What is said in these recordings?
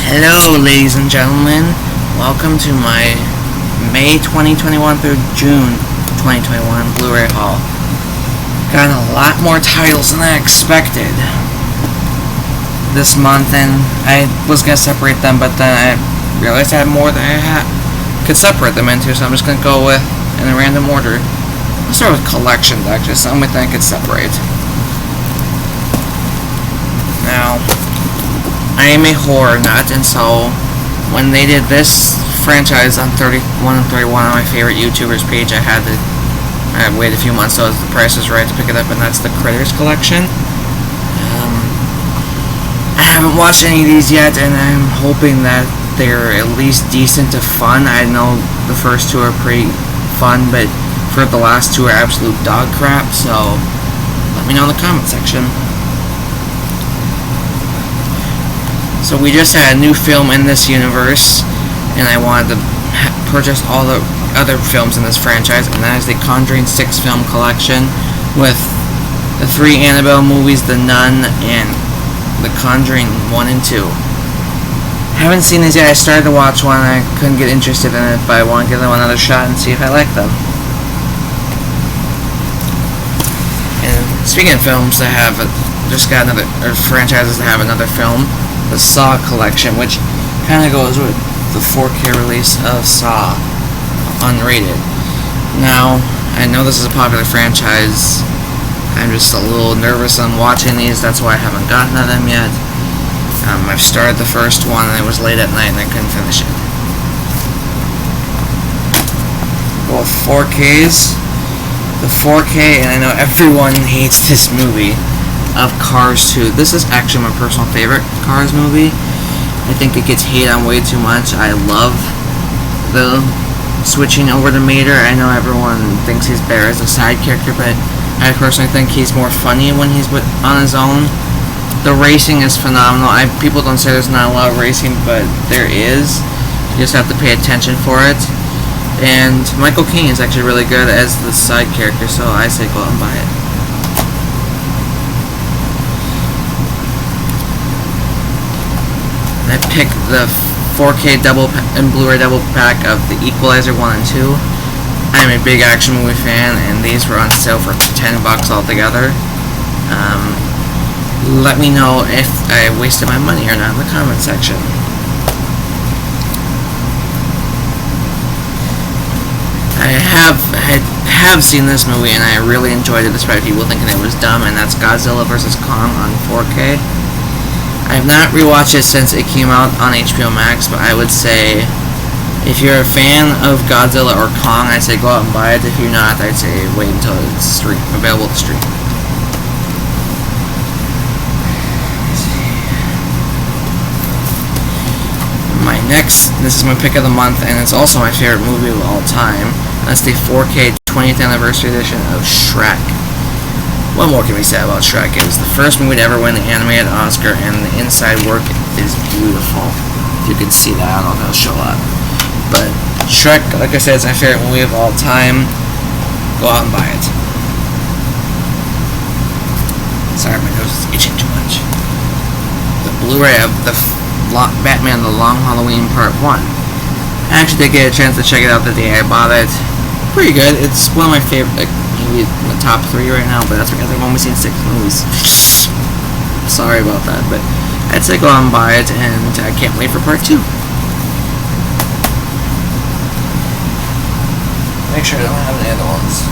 Hello, ladies and gentlemen. Welcome to my May 2021 through June 2021 Blu Ray Haul. Got a lot more titles than I expected this month, and I was going to separate them, but then I realized I had more than I could separate them into, so I'm just going to go with in a random order. I'll start with collections, actually, something I could separate. Now, I am a horror nut, and so when they did this franchise on 31 and 31 on my favorite YouTubers page, I had to wait a few months so the price was right to pick it up, and that's the Critters collection. I haven't watched any of these yet, and I'm hoping that they're at least decent to fun. I know the first two are pretty fun, but for the last two are absolute dog crap, so let me know in the comment section. So we just had a new film in this universe, and I wanted to purchase all the other films in this franchise, and that is the Conjuring 6 film collection with the 3 Annabelle movies, The Nun, and The Conjuring 1 and 2. Haven't seen these yet. I started to watch one, and I couldn't get interested in it, but I want to give them another shot and see if I like them. And speaking of films that have just got another, or franchises that have another film, the Saw collection, which kind of goes with the 4K release of Saw unrated. Now, I know this is a popular franchise. I'm just a little nervous on watching these, that's why I haven't gotten to them yet. I've started the first one, and it was late at night and I couldn't finish it. Well, 4Ks. The 4K, and I know everyone hates this movie, of Cars 2. This is actually my personal favorite Cars movie. I think it gets hate on way too much. I love the switching over to Mater. I know everyone thinks he's better as a side character, but I personally think he's more funny when he's on his own. The racing is phenomenal. People don't say there's not a lot of racing, but there is. You just have to pay attention for it. And Michael Caine is actually really good as the side character, so I say go out and buy it. I picked the 4K double and Blu-ray double pack of The Equalizer 1 and 2. I'm a big action movie fan, and these were on sale for $10 altogether. Let me know if I wasted my money or not in the comment section. I have seen this movie, and I really enjoyed it, despite people thinking it was dumb, and that's Godzilla vs. Kong on 4K. I have not rewatched it since it came out on HBO Max, but I would say if you're a fan of Godzilla or Kong, I'd say go out and buy it. If you're not, I'd say wait until it's available to stream. This is my pick of the month, and it's also my favorite movie of all time. That's the 4K 20th anniversary edition of Shrek. What more can we say about Shrek? It was the first movie to ever win the animated Oscar, and the inside work is beautiful. You can see that. I don't know if it'll show up. But Shrek, like I said, is my favorite movie of all time. Go out and buy it. Sorry, my nose is itching too much. The Blu-ray of the Batman The Long Halloween Part 1. I actually did get a chance to check it out the day I bought it. Pretty good. It's one of my favorite, maybe in the top 3 right now, but that's because I've only seen 6 movies. Sorry about that, but I'd say go out and buy it, and I can't wait for Part 2. Make sure I don't have any other ones.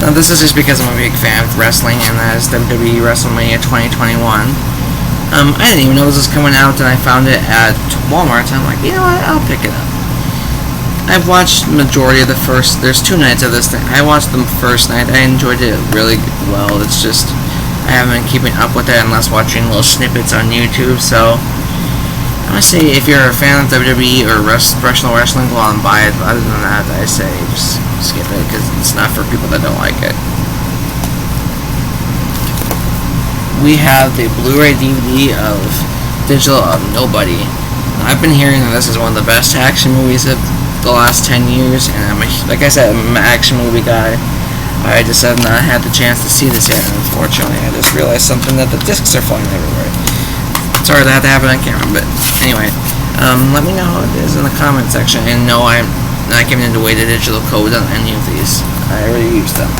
Now this is just because I'm a big fan of wrestling, and that is WWE WrestleMania 2021. I didn't even know this was coming out, and I found it at Walmart, and I'm like, you know what, I'll pick it up. I've watched majority of the first, there's 2 nights of this thing. I watched the first night, I enjoyed it really well. It's just, I haven't been keeping up with it unless watching little snippets on YouTube, so I'm gonna say if you're a fan of WWE or professional wrestling, go out and buy it, but other than that, I say just skip it, because it's not for people that don't like it. We have the Blu-ray DVD of Digital of Nobody. I've been hearing that this is one of the best action movies of the last 10 years, and like I said, I'm an action movie guy. I just have not had the chance to see this yet, unfortunately. I just realized something, that the discs are flying everywhere. Sorry that had to happen on camera, but anyway. Let me know how it is in the comment section. And no, I'm not giving it away the digital code on any of these. I already used them.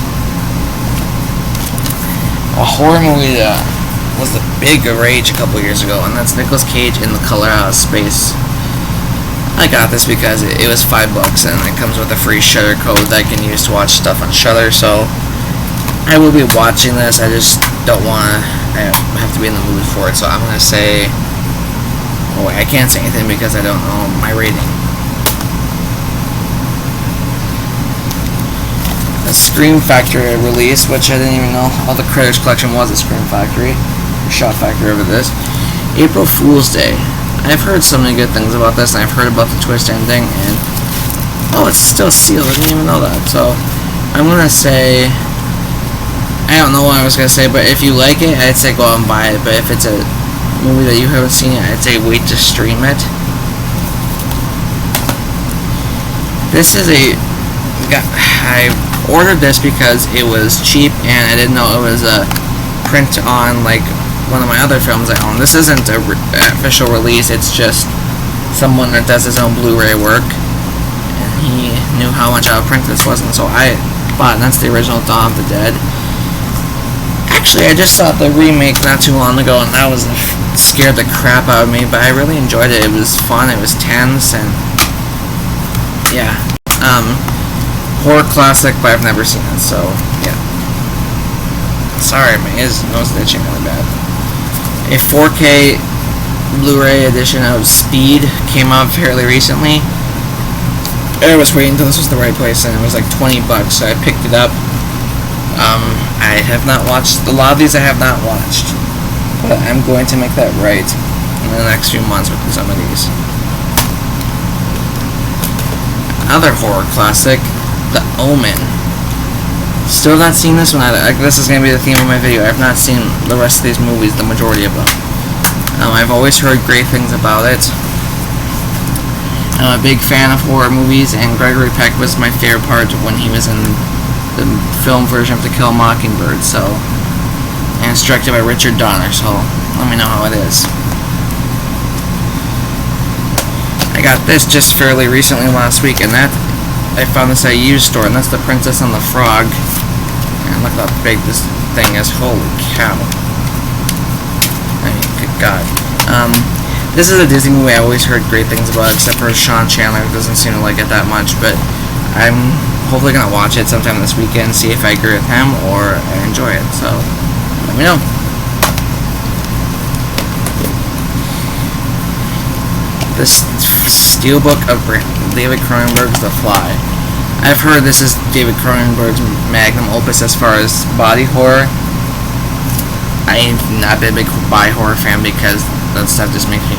A horror movie that was the big rage a couple years ago, and that's Nicolas Cage in The Color Out of Space. I got this because it was $5 and it comes with a free Shudder code that I can use to watch stuff on Shudder, so I will be watching this. I just don't want to, I have to be in the mood for it, so I'm going to say, oh wait, I can't say anything because I don't know my rating. A Scream Factory release, which I didn't even know all the Critters collection was at Scream Factory, or Shot Factory over this. April Fool's Day. I've heard so many good things about this, and I've heard about the twist ending, and oh, it's still sealed. I didn't even know that. So I'm gonna say, I don't know what I was gonna say, but if you like it, I'd say go out and buy it. But if it's a movie that you haven't seen it, I'd say wait to stream it. This is I ordered this because it was cheap and I didn't know it was a print on like one of my other films I own. This isn't an official release, it's just someone that does his own Blu Ray work, and he knew how much of a print this was, and so I bought it. And that's the original Dawn of the Dead. Actually, I just saw the remake not too long ago, and that was scared the crap out of me, but I really enjoyed it. It was fun, it was tense, and yeah. Horror classic, but I've never seen it, so yeah. Sorry, my nose is itching really bad. A 4K Blu-ray edition of Speed came out fairly recently. I was waiting until this was the right place, and it was like $20, so I picked it up. I have not watched a lot of these. I have not watched, but I'm going to make that right in the next few months with some of these. Another horror classic, The Omen. Still not seen this one. This is going to be the theme of my video. I've not seen the rest of these movies, the majority of them. I've always heard great things about it. I'm a big fan of horror movies, and Gregory Peck was my favorite part when he was in the film version of To Kill a Mockingbird. So, and it's directed by Richard Donner. So let me know how it is. I got this just fairly recently last week, and that I found this at a used store, and that's The Princess and the Frog. And look how big this thing is. Holy cow. I mean, good God. This is a Disney movie I always heard great things about, except for Sean Chandler, who doesn't seem to like it that much, but I'm hopefully going to watch it sometime this weekend, see if I agree with him or I enjoy it, so let me know. This steelbook of David Cronenberg's The Fly. I've heard this is David Cronenberg's magnum opus as far as body horror. I've not been a big body horror fan because that stuff just makes me...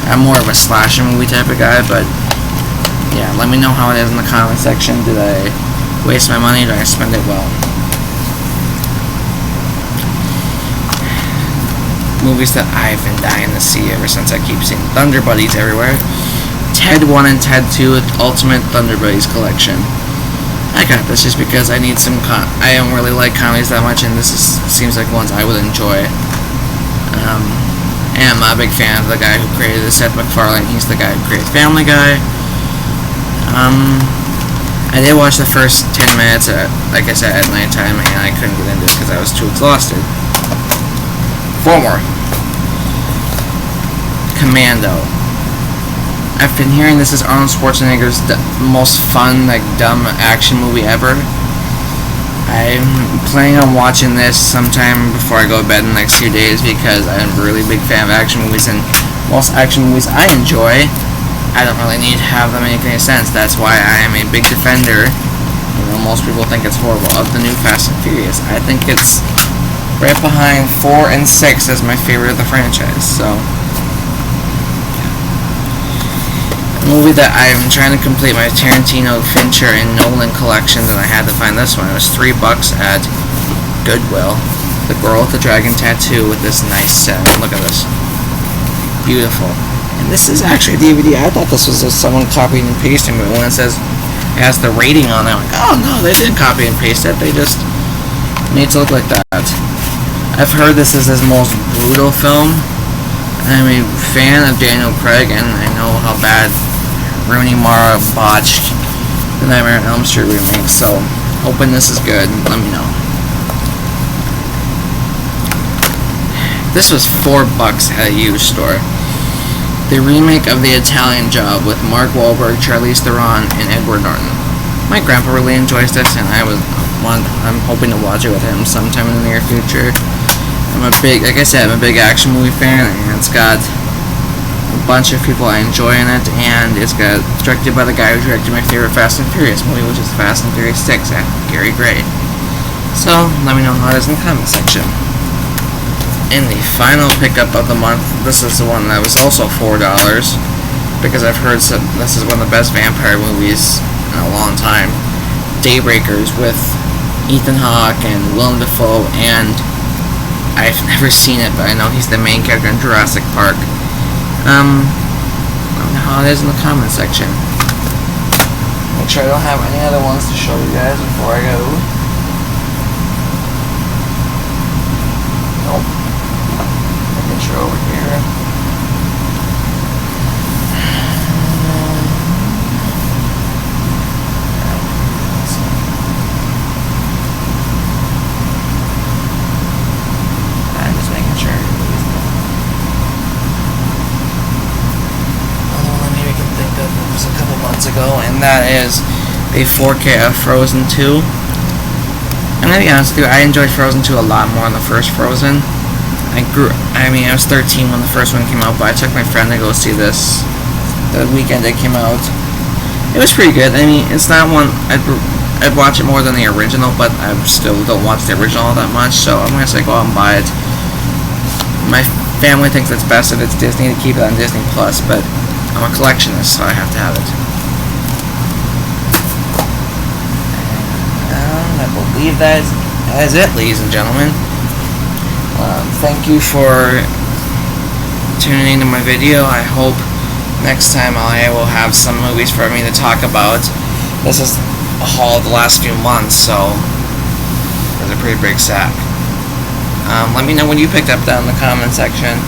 I'm more of a slasher movie type of guy, but yeah, let me know how it is in the comment section. Did I waste my money? Did I spend it well? Movies that I've been dying to see ever since I keep seeing Thunder Buddies everywhere. Ted 1 and Ted 2 Ultimate Thunder Buddies collection. I got this just because I need some I don't really like comedies that much, and seems like ones I would enjoy. And I'm a big fan of the guy who created this, Seth MacFarlane. He's the guy who created Family Guy. I did watch the first 10 minutes, like I said, at nighttime, and I couldn't get into it because I was too exhausted. 4 more. Commando. I've been hearing this is Arnold Schwarzenegger's most fun, like, dumb action movie ever. I'm planning on watching this sometime before I go to bed in the next few days because I'm a really big fan of action movies, and most action movies I enjoy, I don't really need to have them make any sense. That's why I am a big defender, most people think it's horrible, of the new Fast and Furious. I think it's right behind 4 and 6 as my favorite of the franchise, so... movie that I'm trying to complete my Tarantino, Fincher, and Nolan collection, and I had to find this one. It was $3 at Goodwill. The Girl with the Dragon Tattoo with this nice set. Look at this. Beautiful. And this is actually a DVD. I thought this was just someone copying and pasting, but when it says has the rating on it. I'm like, oh no, they didn't copy and paste it. They just made it to look like that. I've heard this is his most brutal film. I'm a fan of Daniel Craig, and I know how bad Rooney Mara botched the Nightmare on Elm Street remake, so hoping this is good. Let me know. This was $4 at a used store. The remake of The Italian Job with Mark Wahlberg, Charlize Theron, and Edward Norton. My grandpa really enjoys this, and I'm hoping to watch it with him sometime in the near future. Like I said, I'm a big action movie fan, and it's got a bunch of people I enjoy in it, and it's directed by the guy who directed my favorite Fast and Furious movie, which is Fast and Furious 6, Gary Gray. So, let me know how it is in the comment section. And the final pickup of the month, this is the one that was also $4, because I've heard this is one of the best vampire movies in a long time. Daybreakers with Ethan Hawke and Willem Dafoe, and I've never seen it, but I know he's the main character in Jurassic Park. Let me know how it is in the comment section. Make sure I don't have any other ones to show you guys before I go. Nope. Making sure over here. Ago, and that is a 4K of Frozen 2. I'm gonna be honest with you, I enjoyed Frozen 2 a lot more than the first Frozen. I was 13 when the first one came out, but I took my friend to go see this the weekend it came out. It was pretty good. I mean, it's not one I'd watch it more than the original, but I still don't watch the original all that much, so I'm gonna say go out and buy it. My family thinks it's best if it's Disney to keep it on Disney Plus, but I'm a collectionist, so I have to have it. I believe that is it, ladies and gentlemen. Thank you for tuning into my video. I hope next time I will have some movies for me to talk about. This is a haul of the last few months, so it's a pretty big sack. Let me know what you picked up down in the comment section.